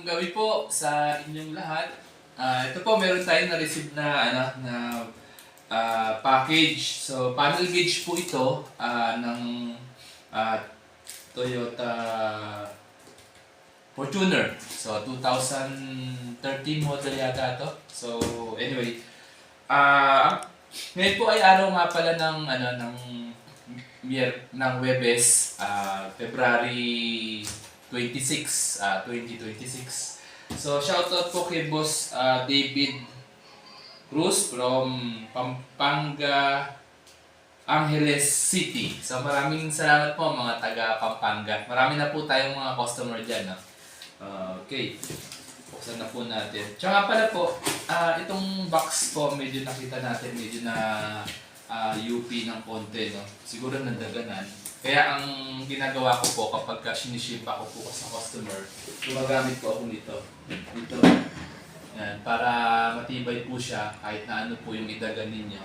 gabi po sa inyong lahat. Ito po meron tayong na-receive na package. So panel gauge po ito ng Toyota Fortuner. So 2013 model yata ito. So anyway, ngayon po ay araw nga pala ng Webes, February 26, 2026. So shoutout po kay Boss David Cruz from Pampanga, Angeles City. So maraming salamat po mga taga Pampanga. Marami na po tayong mga customer dyan. Okay, buksan na po natin. Tsaka pala po, itong box po medyo nakita natin, medyo na UP ng konti, no? Siguro nandaganan. Kaya ang ginagawa ko po kapag siniship ako po sa customer, gumagamit po ako nito. Dito. Yan, para matibay po siya kahit na ano po yung idagan ninyo.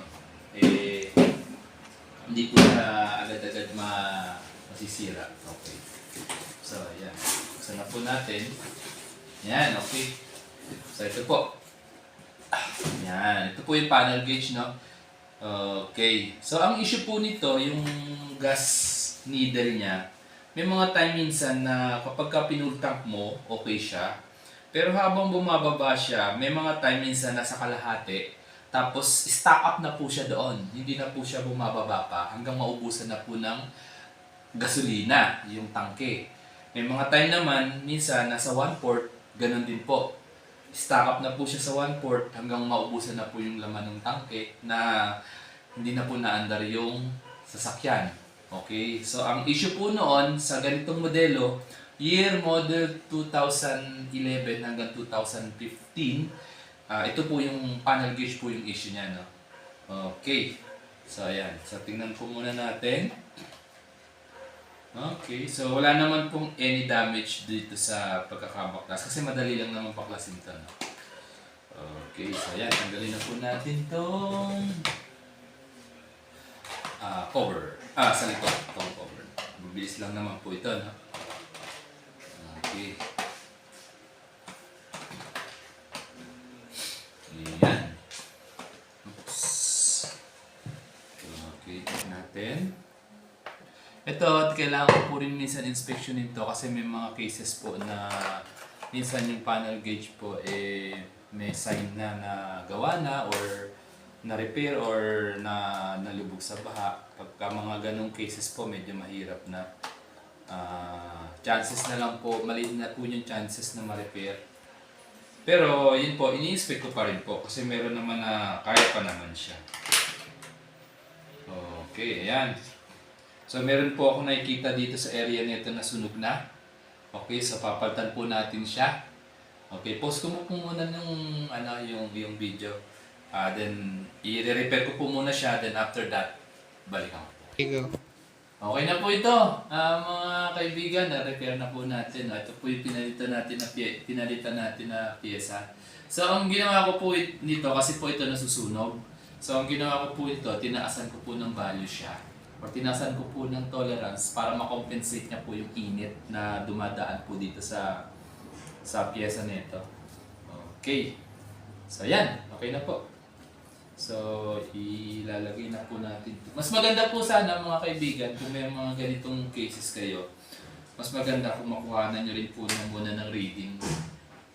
Hindi po siya agad-agad masisira. Okay. So, yan. Buksan na po natin. Yan, okay. So, ito po. Yan. Ito po yung panel gauge, no? Okay. So, ang issue po nito, yung gas needle niya, may mga time minsan na kapag ka pinultank mo, okay siya. Pero habang bumababa siya, may mga time minsan na sa kalahati, tapos stock up na po siya doon. Hindi na po siya bumababa pa hanggang maubusan na po ng gasolina, yung tangke. May mga time naman, minsan nasa 1/4, ganun din po. Stock up na po siya sa 1/4 hanggang maubusan na po yung laman ng tangke na hindi na po naandar yung sasakyan. Okay, so ang issue po noon sa ganitong modelo, year model 2011 hanggang 2015, ito po yung panel gauge po yung issue niya, no? Okay, so ayan, so tingnan po muna natin. Okay, so wala naman pong any damage dito sa pagkakabaklas kasi madali lang naman baklasin ito, no? Okay, so ayan, tanggalin na po natin tong cover. Sa likod, itong cover. Mabilis lang naman po ito, no? Okay. Ayan. Oops. Okay, check natin. Ito, kailangan ko po rin minsan inspection nito kasi may mga cases po na minsan yung panel gauge po may sign na gawa na or na-repair or nalubog sa baha. Pagka mga ganong cases po, medyo mahirap na. Chances na lang po, maliit na po yung chances na ma-repair. Pero yun po, ini-inspect ko pa rin po kasi meron naman na kaya pa naman siya. Okay, ayan. So meron po ako nakikita dito sa area nito na sunog na. Okay, so papalitan po natin siya. Okay, post ko mo po muna yung video. Then i-repair ko po muna siya, then after that, balikan ko po. Okay na po ito, mga kaibigan, na-repair na po natin. Ito po yung pinalitan natin na piyesa. So ang ginawa ko po nito, kasi po ito nasusunog. So ang ginawa ko po ito, tinaasan ko po ng value siya. Or tinaasan ko po ng tolerance para makompensate niya po yung init na dumadaan po dito sa piyesa nito. Okay. So yan, okay na po. So, ilalagay na po natin. Mas maganda po sana mga kaibigan kung may mga ganitong cases kayo. Mas maganda kung makuhanan nyo rin po muna ng reading.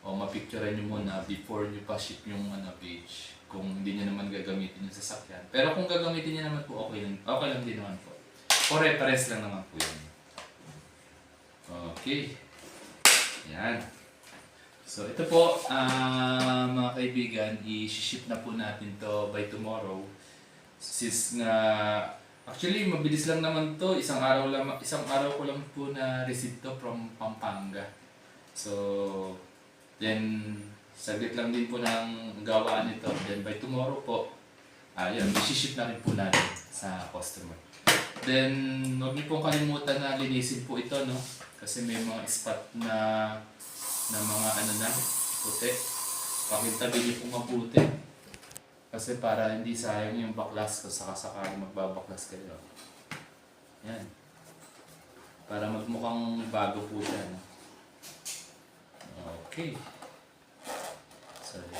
O mapicturean nyo muna before nyo pa ship yung page. Kung hindi nyo naman gagamitin yung sasakyan. Pero kung gagamitin nyo naman po, okay lang din naman po. O reference lang naman po yun. Okay. Yan. So ito po, mga kaibigan, i-ship na po natin to by tomorrow. Since nga, actually mabilis lang naman to, isang araw ko lang po na receive to from Pampanga. So, then saglit lang din po ng gawaan nito. Then by tomorrow po, i-ship na rin po natin sa customer. Then, huwag niyo pong kalimutan na linisin po ito, no? Kasi may mga spot na mga puti. Pakintabi niyo po mabuti. Kasi para hindi sayang yung baklas ko sakasakali magbabaklas kayo. Yan. Para magmukhang bago po siya. No? Okay. Okay.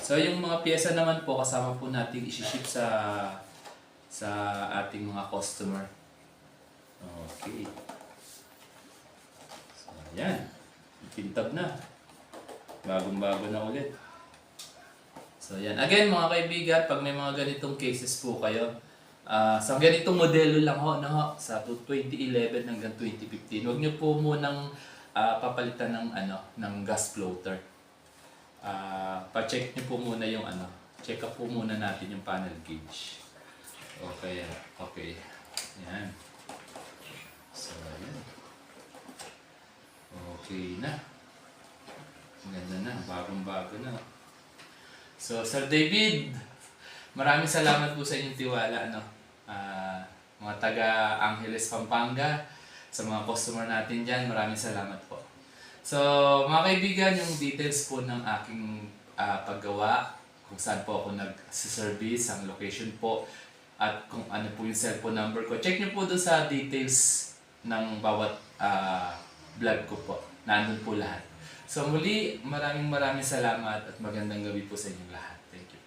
So yung mga pyesa naman po kasama po natin isi-ship sa ating mga customer. Okay. So ayan. Pintab na. Bagong-bago na ulit. So yan. Again mga kaibigan, pag may mga ganitong cases po kayo, sa ganitong modelo lang ho, no, ho, sa 2011 hanggang 2015, huwag niyo po munang papalitan ng gas floater. Pa-check niyo po muna yung check up po muna natin yung panel gauge. Okay, okay. Yan. So, yan. Okay na. Ganda na, bagong-bago na. So, Sir David, maraming salamat po sa inyong tiwala, mga taga Angeles, Pampanga, sa mga customer natin dyan, maraming salamat po. So, mga kaibigan, yung details po ng aking paggawa, kung saan po ako nag-service, ang location po, at kung ano po yung cellphone number ko. Check nyo po doon sa details ng bawat vlog ko po. Nandun po lahat. So muli, maraming salamat at magandang gabi po sa inyong lahat. Thank you.